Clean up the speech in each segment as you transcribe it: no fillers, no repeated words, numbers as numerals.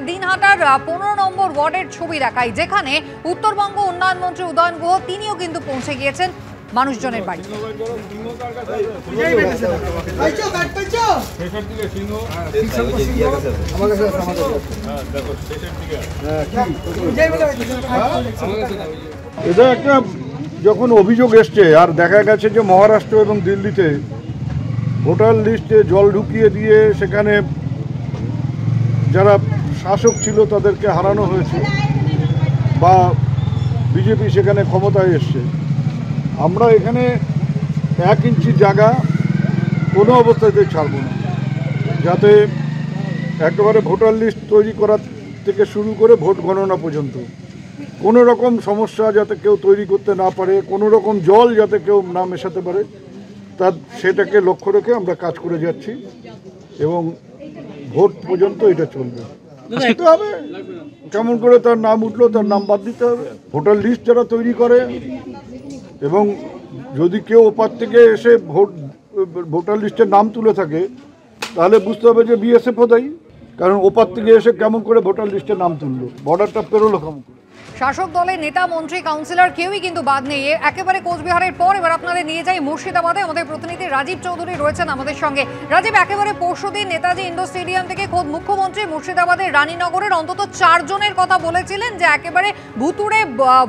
দিনহাটার 15 নম্বর ওয়ার্ডের ছবি দেখাই, যেখানে উত্তরবঙ্গ উন্নয়ন মন্ত্রী উদয়ন গুহ তিনিও কিন্তু পৌঁছে গিয়েছেন মানুষজনের বাড়ি। এটা একটা যখন অভিযোগ এসছে আর দেখা গেছে যে মহারাষ্ট্র এবং দিল্লিতে ভোটার লিস্টে জল ঢুকিয়ে দিয়ে সেখানে যারা শাসক ছিল তাদেরকে হারানো হয়েছে বা বিজেপি সেখানে ক্ষমতায় এসছে, আমরা এখানে 1 ইঞ্চি জায়গা কোনো অবস্থাতে ছাড়ব না, যাতে একেবারে ভোটার লিস্ট তৈরি করার থেকে শুরু করে ভোট গণনা পর্যন্ত কোনো রকম সমস্যা যাতে কেউ তৈরি করতে না পারে, কোনো রকম জল যাতে কেউ না মেশাতে পারে, সেটাকে লক্ষ্য রেখে আমরা কাজ করে যাচ্ছি এবং ভোট পর্যন্ত এটা চলবে। দিতে হবে, কেমন করে তার নাম উঠলো তার নাম বাদ দিতে হবে। ভোটার লিস্ট যারা তৈরি করে এবং যদি কেউ ওপার থেকে এসে ভোটার লিস্টের নাম তুলে থাকে তাহলে বুঝতে হবে যে বিএসএফও দায়ী, কারণ ওপার থেকে এসে কেমন করে ভোটার লিস্টের নাম তুললো, বর্ডারটা পেরোলো কেমন করে। শাসক দলের নেতা মন্ত্রী কাউন্সিলর কেউই কিন্তু বাদ নেই। একেবারে কোচবিহারের পর এবার আপনাদের নিয়ে যাই মুর্শিদাবাদে। আমাদের প্রতিনিধি রাজীব চৌধুরী রয়েছেন আমাদের সঙ্গে। রাজীব, একেবারে পরশুদিন নেতাজি ইন্ডোর স্টেডিয়াম থেকে খোদ মুখ্যমন্ত্রী মুর্শিদাবাদের রানীনগরের অন্তত 4 জনের কথা বলেছিলেন যে একেবারে ভুতুড়ে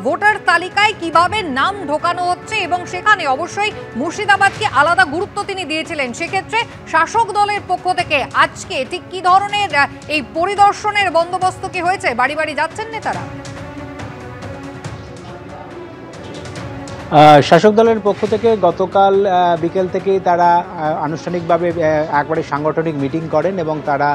ভোটার তালিকায় কিভাবে নাম ঢোকানো হচ্ছে, এবং সেখানে অবশ্যই মুর্শিদাবাদকে আলাদা গুরুত্ব তিনি দিয়েছিলেন। সেক্ষেত্রে শাসক দলের পক্ষ থেকে আজকে ঠিক কি ধরনের এই পরিদর্শনের বন্দোবস্ত কি হয়েছে? বাড়ি বাড়ি যাচ্ছেন নেতারা? শাসক দলের পক্ষ থেকে গতকাল বিকেল থেকেই তারা আনুষ্ঠানিকভাবে একবারে সাংগঠনিক মিটিং করেন এবং তারা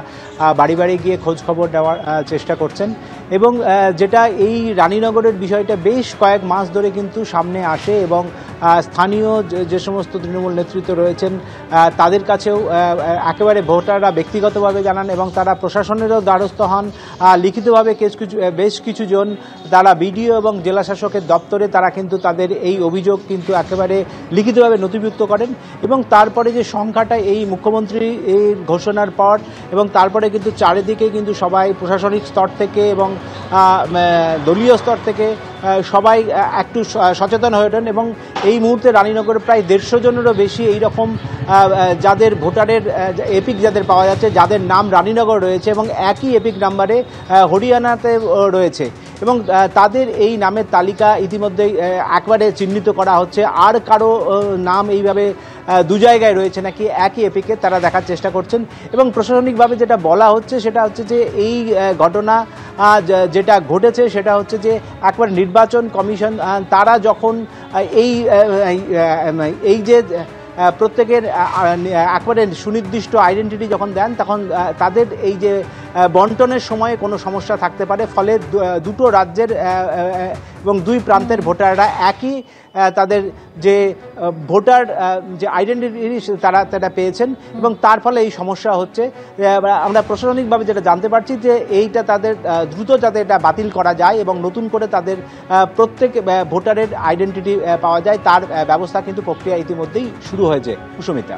বাড়ি বাড়ি গিয়ে খোঁজ খবর নেওয়ার চেষ্টা করছেন। এবং যেটা এই রানীনগরের বিষয়টা বেশ কয়েক মাস ধরে কিন্তু সামনে আসে এবং স্থানীয় যে সমস্ত তৃণমূল নেতৃত্ব রয়েছেন তাদের কাছেও একেবারে ভোটাররা ব্যক্তিগতভাবে জানান এবং তারা প্রশাসনেরও দ্বারস্থ হন। লিখিতভাবে বেশ কিছু জন তারা বিডিও এবং জেলা শাসকের দপ্তরে তারা কিন্তু তাদের এই অভিযোগ কিন্তু একেবারে লিখিতভাবে নথিভুক্ত করেন। এবং তারপরে যে সংখ্যাটা এই মুখ্যমন্ত্রী এই ঘোষণার পর এবং তারপরে কিন্তু চারিদিকে কিন্তু সবাই প্রশাসনিক স্তর থেকে এবং দলীয় স্তর থেকে সবাই একটু সচেতন হয়ে ওঠেন এবং এই মুহূর্তে রানীনগরে প্রায় 150 জনেরও বেশি এইরকম যাদের ভোটারের এপিক যাদের পাওয়া যাচ্ছে, যাদের নাম রানীনগর রয়েছে এবং একই এপিক নাম্বারে হরিয়ানাতে রয়েছে এবং তাদের এই নামের তালিকা ইতিমধ্যেই একবারে চিহ্নিত করা হচ্ছে। আর কারো নাম এইভাবে 2 জায়গায় রয়েছে নাকি একই এপিকে তারা দেখার চেষ্টা করছেন। এবং প্রশাসনিকভাবে যেটা বলা হচ্ছে সেটা হচ্ছে যে এই ঘটনা যেটা ঘটেছে সেটা হচ্ছে যে একবার নির্বাচন কমিশন তারা যখন এই যে প্রত্যেকের একবারে সুনির্দিষ্ট আইডেন্টিটি যখন দেন তখন তাদের এই যে বন্টনের সময়ে কোনো সমস্যা থাকতে পারে, ফলে দুটো রাজ্যের এবং 2 প্রান্তের ভোটাররা একই তাদের যে ভোটার যে আইডেন্টিটি তারা পেয়েছেন এবং তার ফলে এই সমস্যা হচ্ছে। আমরা প্রশাসনিকভাবে যেটা জানতে পারছি যে এইটা তাদের দ্রুত যাতে এটা বাতিল করা যায় এবং নতুন করে তাদের প্রত্যেক ভোটারের আইডেন্টিটি পাওয়া যায় তার ব্যবস্থা কিন্তু প্রক্রিয়া ইতিমধ্যেই শুরু হয়েছে। সুস্মিতা।